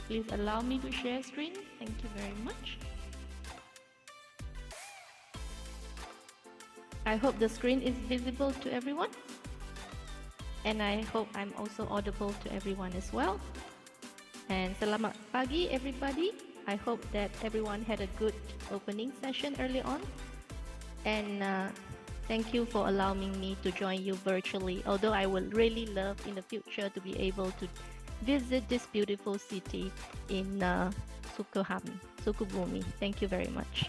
Please allow me to share screen. Thank you very much. I hope the screen is visible to everyone. And I hope I'm also audible to everyone as well. And selamat pagi, everybody. I hope that everyone had a good opening session early on. And thank you for allowing me to join you virtually, although I would really love in the future to be able to visit this beautiful city in Sukabumi. Thank you very much.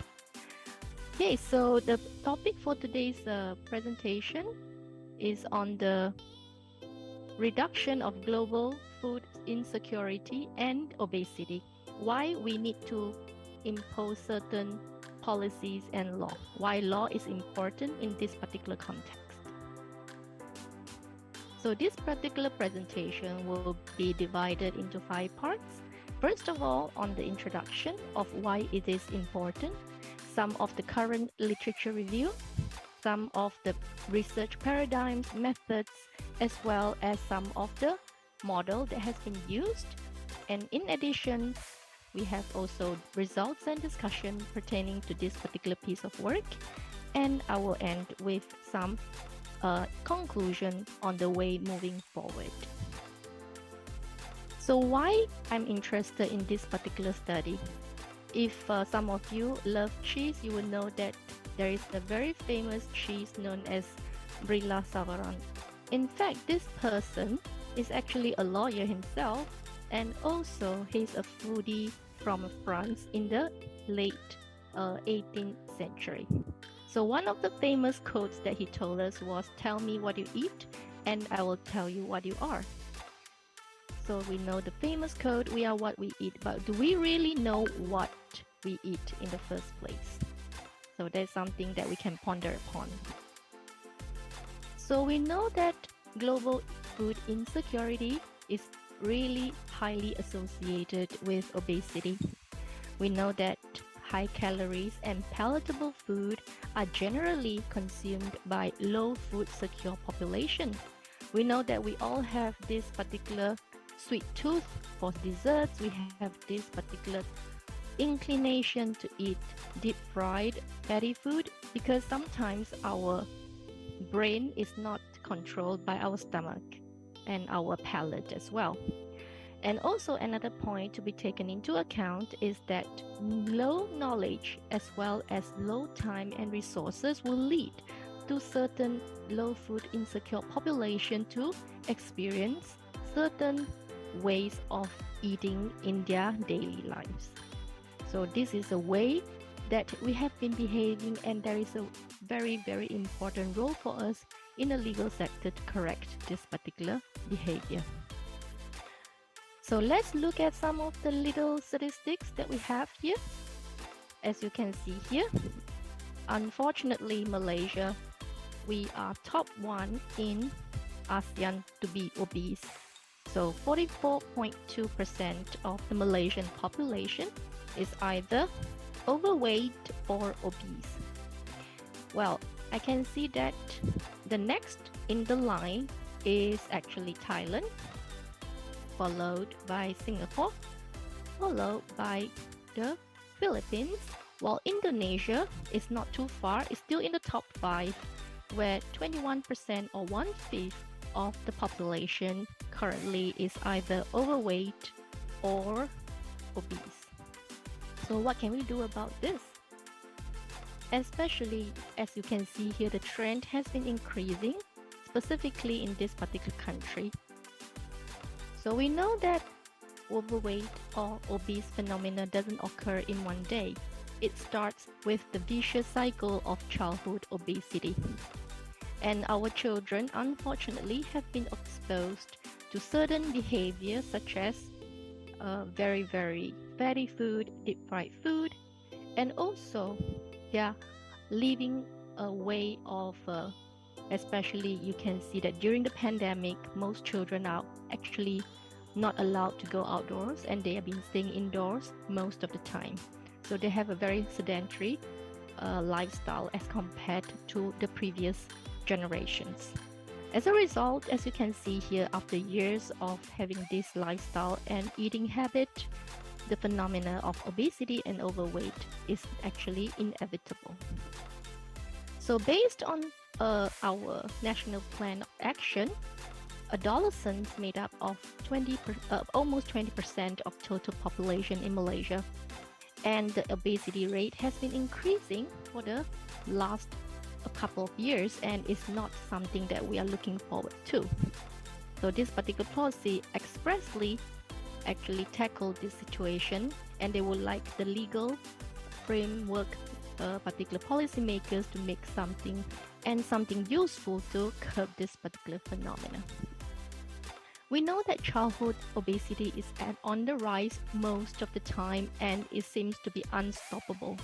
Okay, so the topic for today's presentation is on the reduction of global food insecurity and obesity. Why we need to impose certain policies and law. Why law is important in this particular context. So this particular presentation will be divided into 5 parts. First of all, on the introduction of why it is important, some of the current literature review, some of the research paradigms, methods, as well as some of the model that has been used. And in addition, we have also results and discussion pertaining to this particular piece of work. And I will end with some conclusion on the way moving forward. So why I'm interested in this particular study? If some of you love cheese, you will know that there is a very famous cheese known as Brie Savarin. In fact, this person is actually a lawyer himself, and also he's a foodie from France in the late 18th century. So one of the famous quotes that he told us was, "Tell me what you eat, and I will tell you what you are." So we know the famous quote, "We are what we eat," but do we really know what we eat in the first place? So that's something that we can ponder upon. So we know that global food insecurity is really highly associated with obesity. We know that high calories and palatable food are generally consumed by low food secure population. We know that we all have this particular sweet tooth for desserts. We have this particular inclination to eat deep fried fatty food because sometimes our brain is not controlled by our stomach and our palate as well. And also another point to be taken into account is that low knowledge as well as low time and resources will lead to certain low food insecure population to experience certain ways of eating in their daily lives. So this is a way that we have been behaving, and there is a very, very important role for us in the legal sector to correct this particular behavior. So let's look at some of the little statistics that we have here. As you can see here, unfortunately, Malaysia, we are top 1 in ASEAN to be obese. So 44.2% of the Malaysian population is either overweight or obese. Well, I can see that the next in the line is actually Thailand, followed by Singapore, followed by the Philippines, while Indonesia is not too far, it's still in the top 5, where 21% or 1/5 of the population currently is either overweight or obese. So what can we do about this? Especially as you can see here, the trend has been increasing, specifically in this particular country. So we know that overweight or obese phenomena doesn't occur in one day. It starts with the vicious cycle of childhood obesity. And our children, unfortunately, have been exposed to certain behaviors such as very, very fatty food, deep fried food, and also they are living a way of, especially you can see that during the pandemic, most children are actually not allowed to go outdoors and they have been staying indoors most of the time. So they have a very sedentary lifestyle as compared to the previous generations. As a result, as you can see here, after years of having this lifestyle and eating habit, the phenomena of obesity and overweight is actually inevitable. So based on our National Plan of Action, adolescents made up of almost 20% of total population in Malaysia, and the obesity rate has been increasing for the last a couple of years and is not something that we are looking forward to. So this particular policy expressly actually tackled this situation, and they would like the legal framework, particular policymakers to make something useful to curb this particular phenomenon. We know that childhood obesity is on the rise most of the time, and it seems to be unstoppable.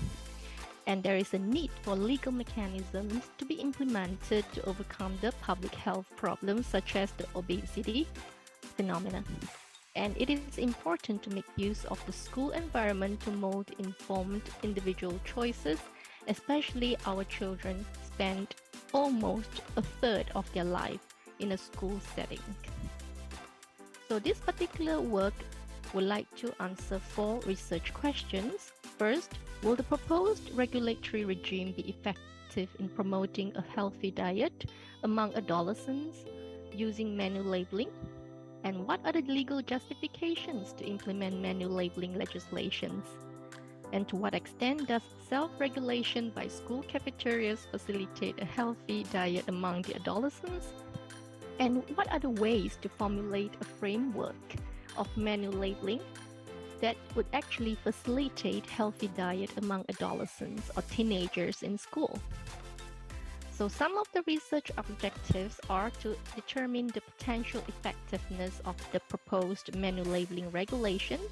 And there is a need for legal mechanisms to be implemented to overcome the public health problems such as the obesity phenomenon. And it is important to make use of the school environment to mold informed individual choices, especially our children spend almost a third of their life in a school setting. So this particular work would like to answer 4 research questions. First, will the proposed regulatory regime be effective in promoting a healthy diet among adolescents using menu labeling? And what are the legal justifications to implement menu labeling legislations? And to what extent does self-regulation by school cafeterias facilitate a healthy diet among the adolescents? And what are the ways to formulate a framework of menu labeling that would actually facilitate healthy diet among adolescents or teenagers in school? So some of the research objectives are to determine the potential effectiveness of the proposed menu labeling regulations,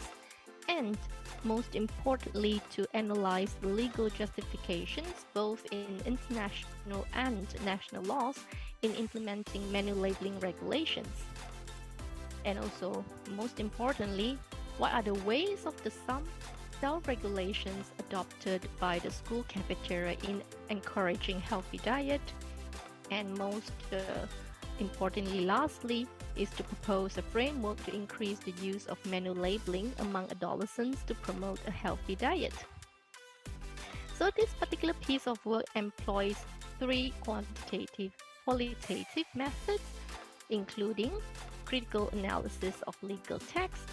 and most importantly, to analyze the legal justifications both in international and national laws in implementing menu labeling regulations. And also, most importantly, what are the ways of the self-regulations adopted by the school cafeteria in encouraging healthy diet? And most importantly, lastly, is to propose a framework to increase the use of menu labeling among adolescents to promote a healthy diet. So this particular piece of work employs 3 qualitative methods, including critical analysis of legal text,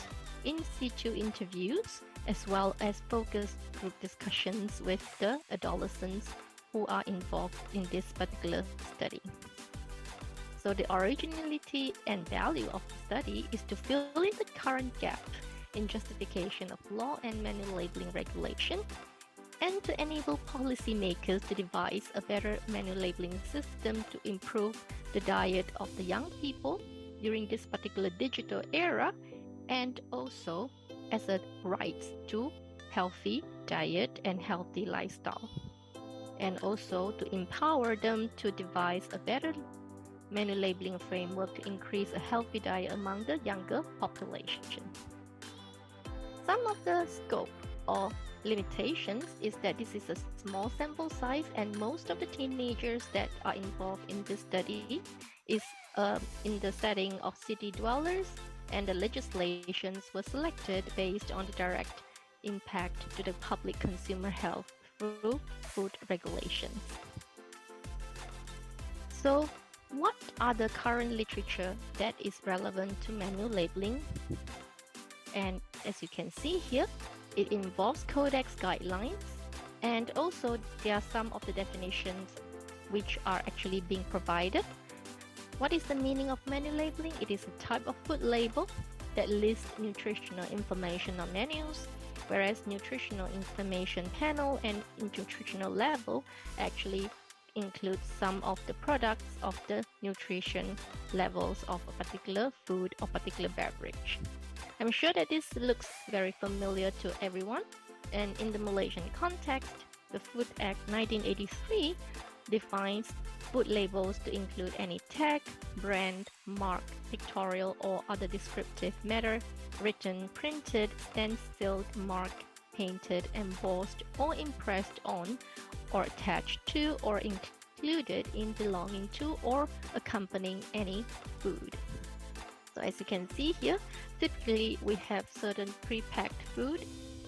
in situ interviews, as well as focus group discussions with the adolescents who are involved in this particular study. So the originality and value of the study is to fill in the current gap in justification of law and menu labeling regulation, and to enable policymakers to devise a better menu labeling system to improve the diet of the young people during this particular digital era, and also as a right to healthy diet and healthy lifestyle, and also to empower them to devise a better menu labeling framework to increase a healthy diet among the younger population. Some of the scope or limitations is that this is a small sample size, and most of the teenagers that are involved in this study is in the setting of city dwellers, and the legislations were selected based on the direct impact to the public consumer health through food regulations. So, what are the current literature that is relevant to menu labeling? And as you can see here, it involves codex guidelines, and also there are some of the definitions which are actually being provided. What is the meaning of menu labeling? It is a type of food label that lists nutritional information on menus, whereas nutritional information panel and nutritional level actually includes some of the products of the nutrition levels of a particular food or particular beverage. I'm sure that this looks very familiar to everyone, and in the Malaysian context, the Food Act 1983 defines food labels to include any tag, brand, mark, pictorial, or other descriptive matter, written, printed, stenciled, marked, painted, embossed, or impressed on, or attached to, or included included in belonging to or accompanying any food. So as you can see here, typically we have certain pre-packed food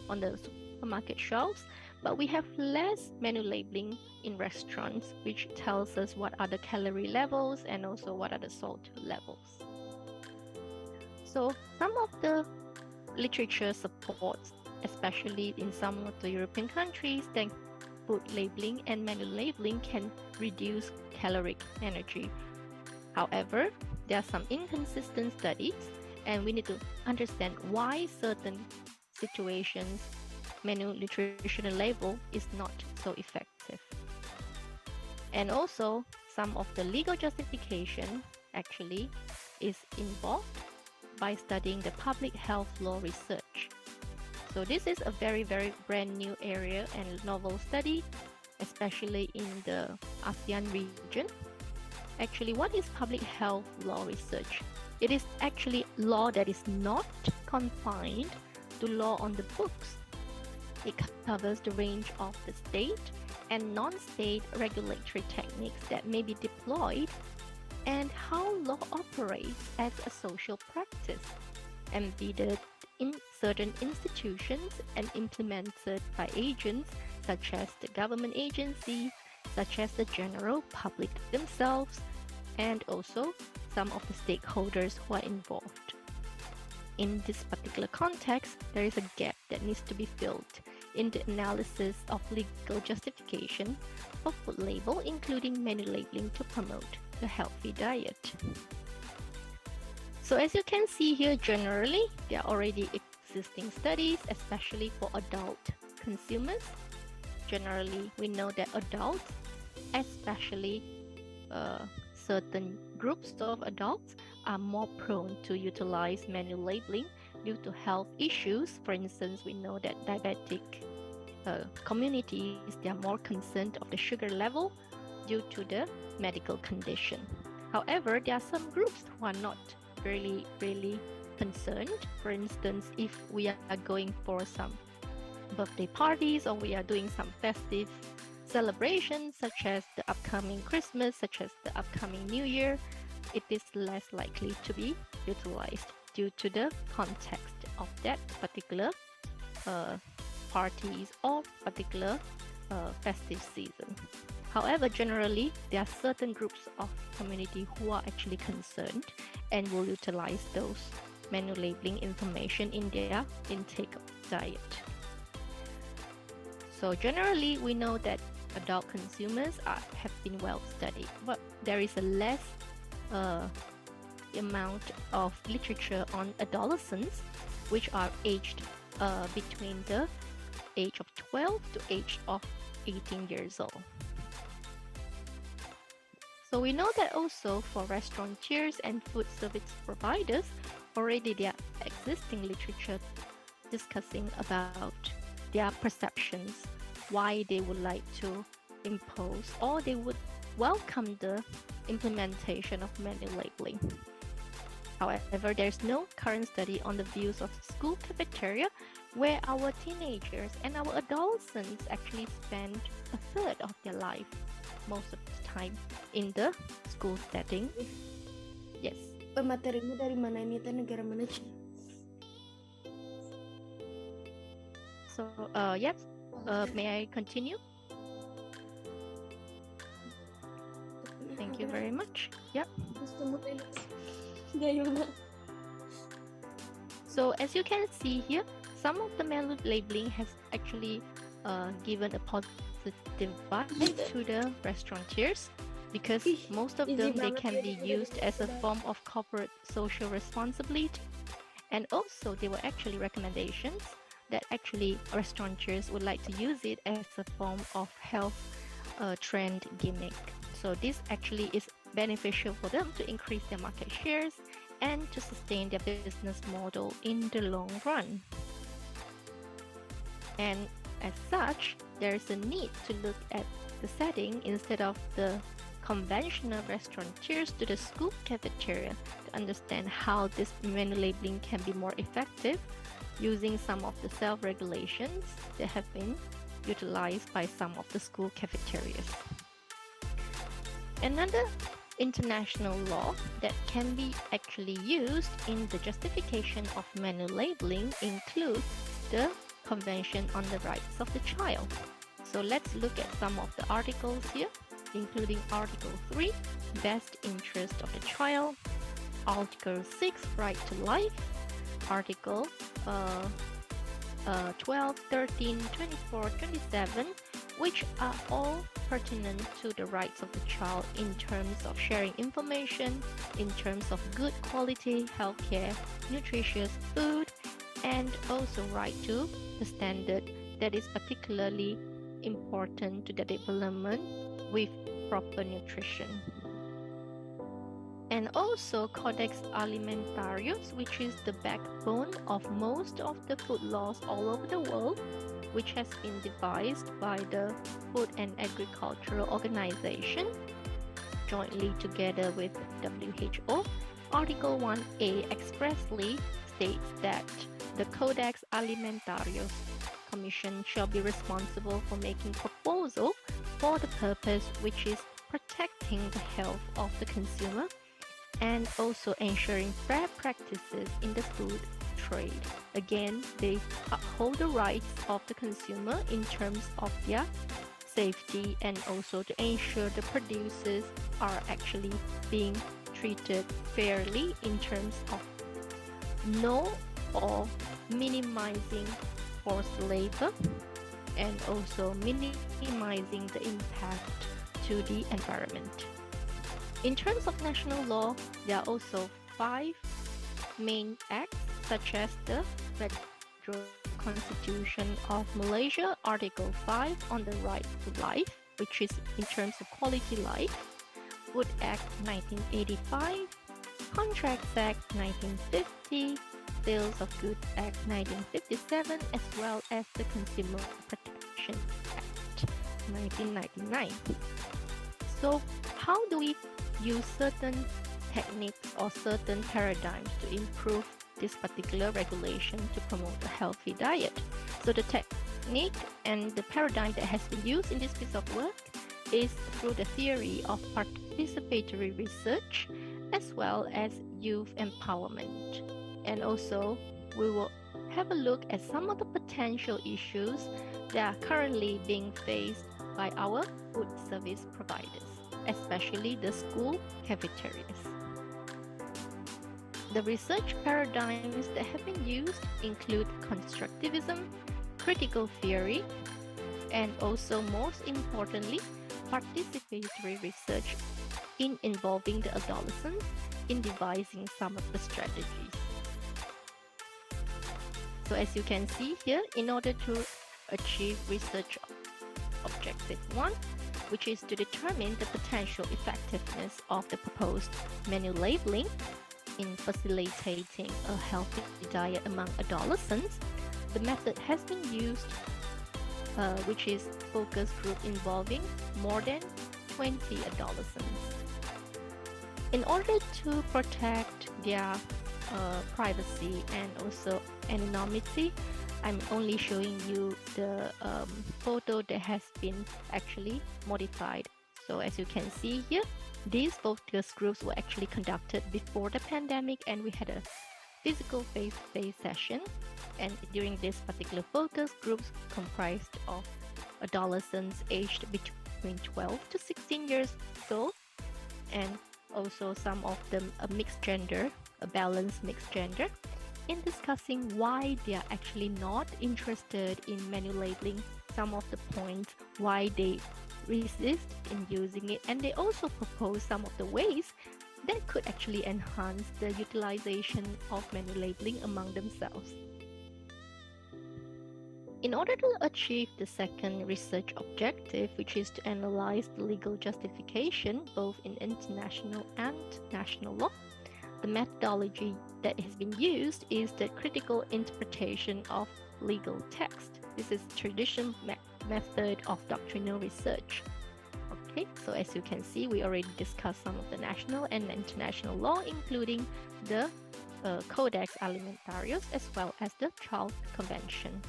on the supermarket shelves, but we have less menu labeling in restaurants, which tells us what are the calorie levels and also what are the salt levels. So some of the literature supports, especially in some of the European countries, that food labeling and menu labeling can reduce caloric energy. However, there are some inconsistent studies, and we need to understand why certain situations menu nutritional label is not so effective. And also, some of the legal justification actually is involved by studying the public health law research. So this is a very, very brand new area and novel study, especially in the ASEAN region. Actually, what is public health law research? It is actually law that is not confined to law on the books. It covers the range of the state and non-state regulatory techniques that may be deployed and how law operates as a social practice, embedded in certain institutions and implemented by agents such as the government agency, such as the general public themselves, and also some of the stakeholders who are involved. In this particular context, there is a gap that needs to be filled in the analysis of legal justification of food label, including menu labeling to promote a healthy diet. So as you can see here, generally, there are already existing studies, especially for adult consumers. Generally, we know that adults, especially certain groups of adults, are more prone to utilize menu labeling due to health issues. For instance, we know that diabetic communities, they are more concerned of the sugar level due to the medical condition. However, there are some groups who are not really concerned. For instance, if we are going for some birthday parties or we are doing some festive celebrations such as the upcoming Christmas, such as the upcoming New Year, it is less likely to be utilized due to the context of that particular parties or particular festive season. However, generally, there are certain groups of community who are actually concerned and will utilize those menu labeling information in their intake diet. So generally, we know that adult consumers have been well studied, but there is a less amount of literature on adolescents, which are aged between the age of 12 to age of 18 years old. So we know that also for restaurateurs and food service providers, already there are existing literature discussing about their perceptions, why they would like to impose or they would welcome the implementation of menu labeling. However, there's no current study on the views of school cafeteria where our teenagers and our adolescents actually spend a third of their life most of the time in the school setting. Yes. Materimu dari mana ini teh, negara mana? So, yes. May I continue? Thank you very much. Yep. So as you can see here, some of the menu labeling has actually given a positive vibe to the restaurateurs because most of them, they can be used as a form of corporate social responsibility. And also there were actually recommendations that actually restaurateurs would like to use it as a form of health trend gimmick. So this actually is beneficial for them to increase their market shares and to sustain their business model in the long run. And as such, there is a need to look at the setting instead of the conventional restaurateurs to the school cafeteria to understand how this menu labeling can be more effective using some of the self-regulations that have been utilized by some of the school cafeterias. Another international law that can be actually used in the justification of menu labeling includes the Convention on the Rights of the Child. So let's look at some of the articles here, including Article 3, Best Interest of the Child, Article 6, Right to Life, Article 12, 13, 24, 27, which are all pertinent to the rights of the child in terms of sharing information, in terms of good quality healthcare, nutritious food, and also right to the standard that is particularly important to the development with proper nutrition. And also Codex Alimentarius, which is the backbone of most of the food laws all over the world, which has been devised by the Food and Agricultural Organization jointly together with WHO. Article 1A expressly states that the Codex Alimentarius Commission shall be responsible for making proposal for the purpose which is protecting the health of the consumer and also ensuring fair practices in the food trade. Again, they uphold the rights of the consumer in terms of their safety and also to ensure the producers are actually being treated fairly in terms of no or minimizing forced labor and also minimizing the impact to the environment. In terms of national law, there are also 5 main acts such as the Federal Constitution of Malaysia, Article 5 on the right to life, which is in terms of quality life, Food Act 1985, Contracts Act 1950, Sales of Goods Act 1957, as well as the Consumer Protection Act 1999. So how do we use certain techniques or certain paradigms to improve this particular regulation to promote a healthy diet? So the technique and the paradigm that has been used in this piece of work is through the theory of participatory research as well as youth empowerment. And also we will have a look at some of the potential issues that are currently being faced by our food service providers, especially the school cafeterias. The research paradigms that have been used include constructivism, critical theory, and also most importantly, participatory research in involving the adolescents in devising some of the strategies. So as you can see here, in order to achieve research objective 1, which is to determine the potential effectiveness of the proposed menu labeling in facilitating a healthy diet among adolescents, the method has been used, which is focus group involving more than 20 adolescents. In order to protect their privacy and also anonymity, I'm only showing you the photo that has been actually modified. So as you can see here, these focus groups were actually conducted before the pandemic and we had a physical face-to-face session. And during this particular focus groups comprised of adolescents aged between 12 to 16 years old and also some of them a mixed gender, a balanced mixed gender, in discussing why they are actually not interested in menu labeling, some of the points why they resist in using it, and they also propose some of the ways that could actually enhance the utilization of menu labeling among themselves. In order to achieve the second research objective, which is to analyze the legal justification both in international and national law, the methodology that has been used is the critical interpretation of legal text. This is traditional method of doctrinal research. Okay, so as you can see, we already discussed some of the national and international law, including the Codex Alimentarius as well as the Child Convention.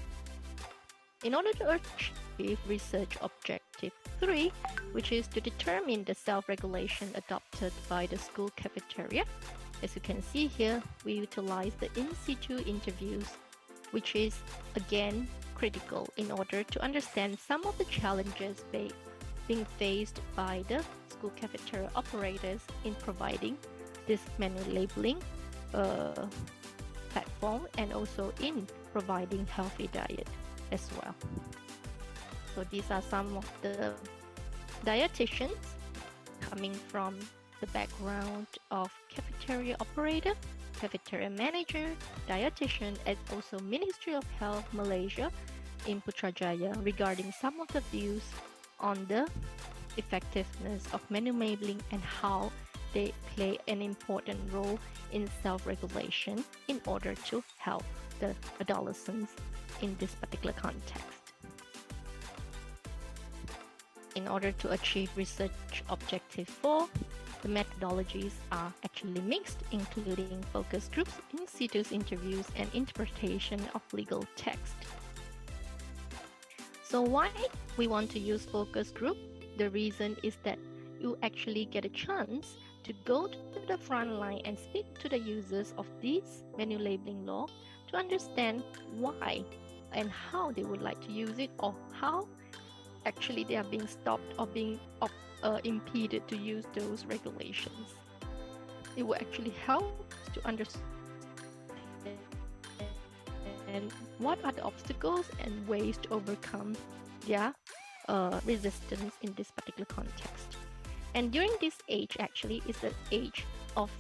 In order to achieve research objective 3, which is to determine the self-regulation adopted by the school cafeteria, as you can see here, we utilize the in situ interviews, which is again critical in order to understand some of the challenges being faced by the school cafeteria operators in providing this menu labeling platform and also in providing healthy diet as well. So these are some of the dietitians coming from the background of cafeteria operator, cafeteria manager, dietitian, and also Ministry of Health Malaysia in Putrajaya regarding some of the views on the effectiveness of menu labeling and how they play an important role in self-regulation in order to help the adolescents in this particular context. In order to achieve research objective 4, the methodologies are actually mixed, including focus groups, in situ interviews, and interpretation of legal text. So why we want to use focus group? The reason is that you actually get a chance to go to the front line and speak to the users of this menu labeling law to understand why and how they would like to use it, or how actually they are being stopped or being impeded to use those regulations. It will actually help to understand what are the obstacles and ways to overcome their resistance in this particular context. And during this age actually is the age of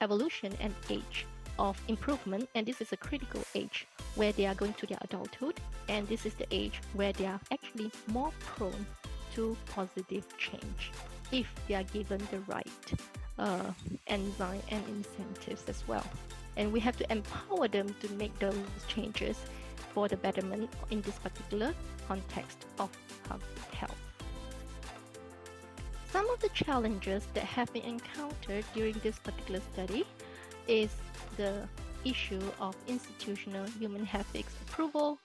evolution and age of improvement, and this is a critical age where they are going to their adulthood, and this is the age where they are actually more prone to positive change if they are given the right enzyme and incentives as well. And we have to empower them to make those changes for the betterment in this particular context of public health. Some of the challenges that have been encountered during this particular study is the issue of institutional human ethics approval,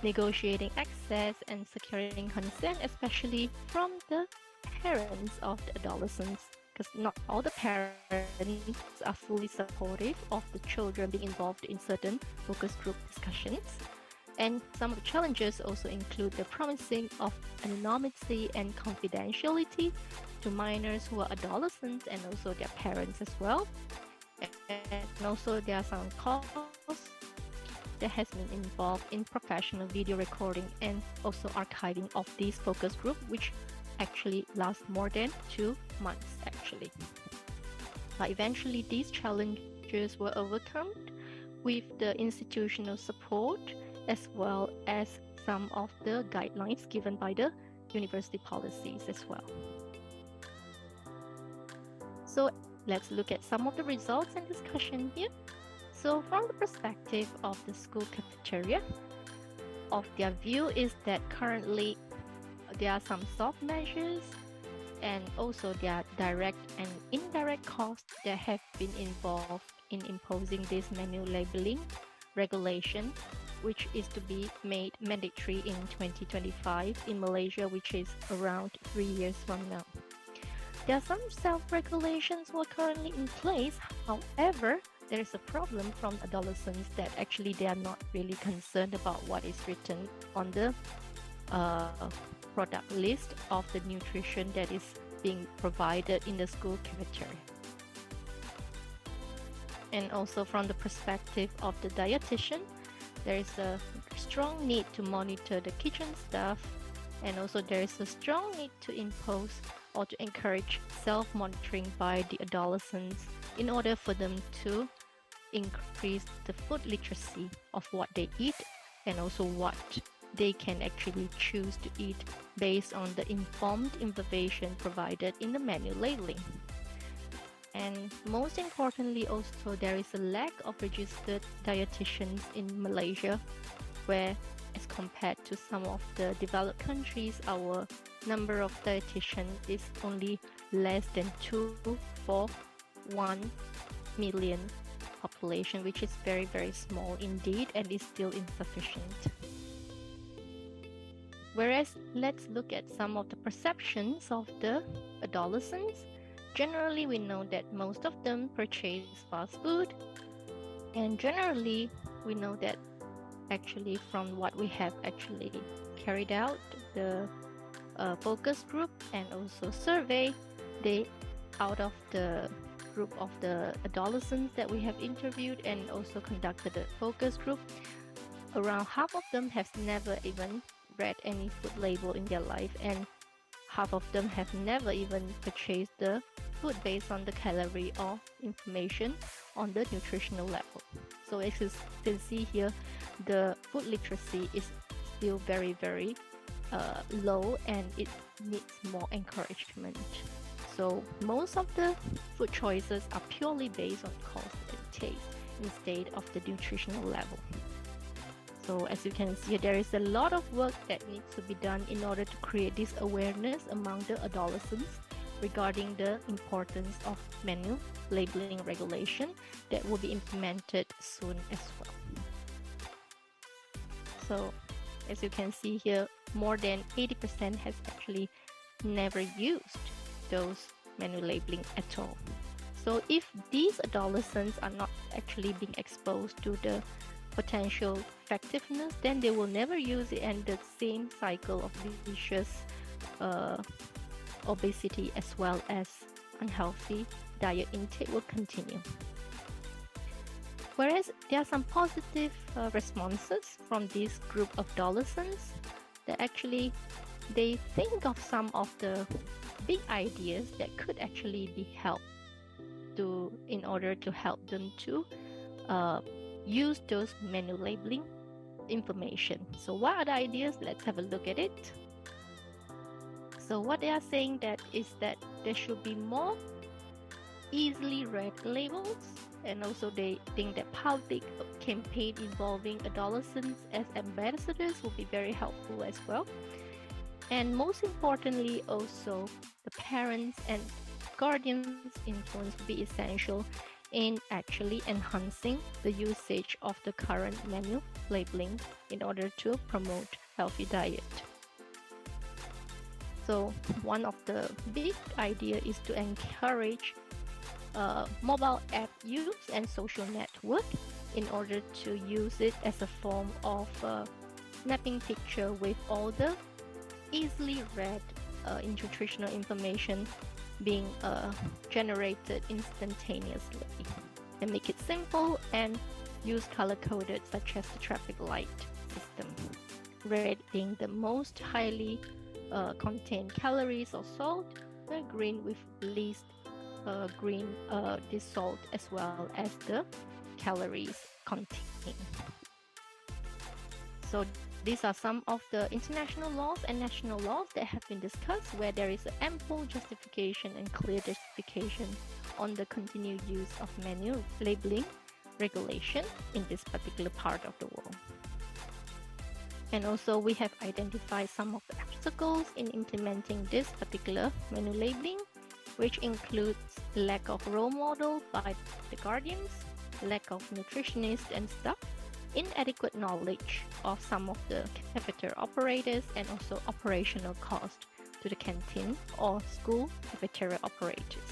negotiating access, and securing consent, especially from the parents of the adolescents, because not all the parents are fully supportive of the children being involved in certain focus group discussions. And some of the challenges also include the promising of anonymity and confidentiality to minors who are adolescents and also their parents as well. And also there are some costs that has been involved in professional video recording and also archiving of these focus group, which actually last more than 2 months actually. But eventually these challenges were overcome with the institutional support as well as some of the guidelines given by the university policies as well. So let's look at some of the results and discussion here. So from the perspective of the school cafeteria, of their view is that currently there are some soft measures and also there are direct and indirect costs that have been involved in imposing this menu labeling regulation, which is to be made mandatory in 2025 in Malaysia, which is around 3 years from now. There are some self-regulations who are currently in place. However, there is a problem from adolescents that actually they are not really concerned about what is written on the product list of the nutrition that is being provided in the school cafeteria. And also from the perspective of the dietitian, there is a strong need to monitor the kitchen staff, and also there is a strong need to impose or to encourage self-monitoring by the adolescents in order for them to increase the food literacy of what they eat and also what they can actually choose to eat based on the informed information provided in the menu labeling. And most importantly also, there is a lack of registered dietitians in Malaysia, where as compared to some of the developed countries, our number of dietitians is only less than 2 for 1 million population, which is very, very small indeed and is still insufficient. Whereas let's look at some of the perceptions of the adolescents. Generally, we know that most of them purchase fast food, and generally, we know that actually from what we have actually carried out, the focus group and also survey, they out of the group of the adolescents that we have interviewed and also conducted a focus group, around half of them has never even read any food label in their life, and half of them have never even purchased the food based on the calorie or information on the nutritional level. So as you can see here, the food literacy is still very, very low, and it needs more encouragement. So most of the food choices are purely based on cost and taste instead of the nutritional level. So as you can see, there is a lot of work that needs to be done in order to create this awareness among the adolescents regarding the importance of menu labeling regulation that will be implemented soon as well. So as you can see here, more than 80% has actually never used those menu labeling at all. So if these adolescents are not actually being exposed to the potential effectiveness, then they will never use it, and the same cycle of vicious obesity as well as unhealthy diet intake will continue. Whereas there are some positive responses from this group of adolescents that actually they think of some of the big ideas that could actually be helped to in order to help them to use those menu labeling information. So what are the ideas? Let's have a look at it. So what they are saying that is that there should be more easily read labels, and also they think that public campaign involving adolescents as ambassadors will be very helpful as well. And most importantly, also the parents and guardians' influence will be essential in actually enhancing the usage of the current menu labeling in order to promote healthy diet. So one of the big idea is to encourage mobile app use and social network in order to use it as a form of snapping picture with all the easily read nutritional information being generated instantaneously, and make it simple and use color coded such as the traffic light system, red being the most highly contain calories or salt, the green with least green this salt as well as the calories contain. So these are some of the international laws and national laws that have been discussed, where there is ample justification and clear justification on the continued use of menu labeling regulation in this particular part of the world. And also we have identified some of the obstacles in implementing this particular menu labeling, which includes lack of role model by the guardians, lack of nutritionists and staff, inadequate knowledge of some of the cafeteria operators, and also operational cost to the canteen or school cafeteria operators.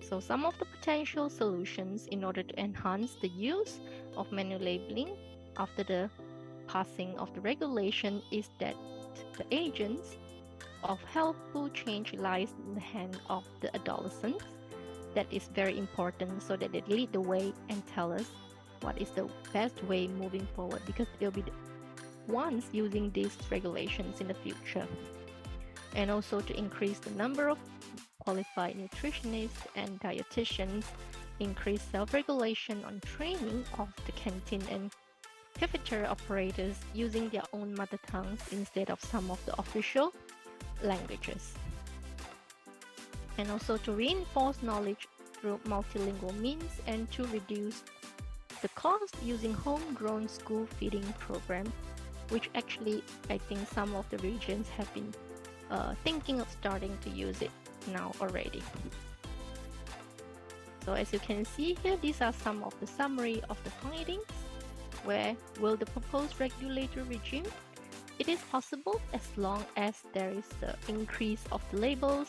So some of the potential solutions in order to enhance the use of menu labeling after the passing of the regulation is that the agents of health food change lies in the hand of the adolescents. That is very important, so that they lead the way and tell us what is the best way moving forward, because they'll be the ones using these regulations in the future. And also to increase the number of qualified nutritionists and dietitians, increase self-regulation on training of the canteen and cafeteria operators using their own mother tongues instead of some of the official languages. And also to reinforce knowledge through multilingual means, and to reduce the cost using homegrown school feeding program, which actually I think some of the regions have been thinking of starting to use it now already. So as you can see here, these are some of the summary of the findings. Where will the proposed regulatory regime it is possible as long as there is the increase of the labels,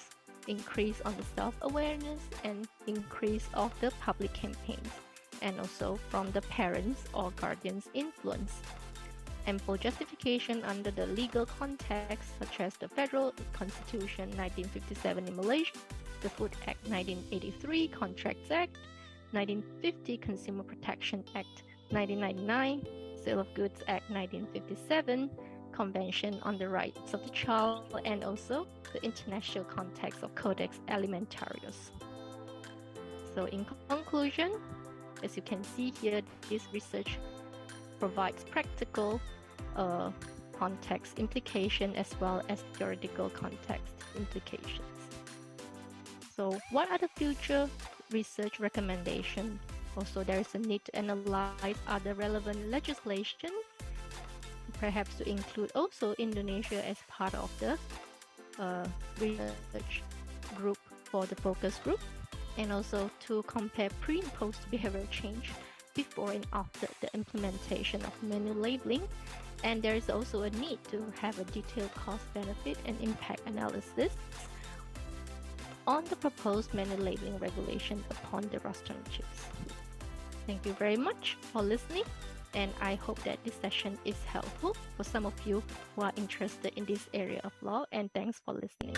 increase on the self-awareness, and increase of the public campaigns, and also from the parents or guardians' influence. Ample justification under the legal context, such as the Federal Constitution 1957 in Malaysia, the Food Act 1983, Contracts Act, 1950 Consumer Protection Act 1999, Sale of Goods Act 1957, Convention on the Rights of the Child, and also the international context of Codex Alimentarius. So in conclusion, as you can see here, this research provides practical context implication as well as theoretical context implications. So what are the future research recommendations? Also, there is a need to analyze other relevant legislation, perhaps to include also Indonesia as part of the research group for the focus group, and also to compare pre and post behavioral change before and after the implementation of menu labeling. And there is also a need to have a detailed cost benefit and impact analysis on the proposed menu labeling regulation upon the restaurant chips. Thank you very much for listening, and I hope that this session is helpful for some of you who are interested in this area of law, and thanks for listening.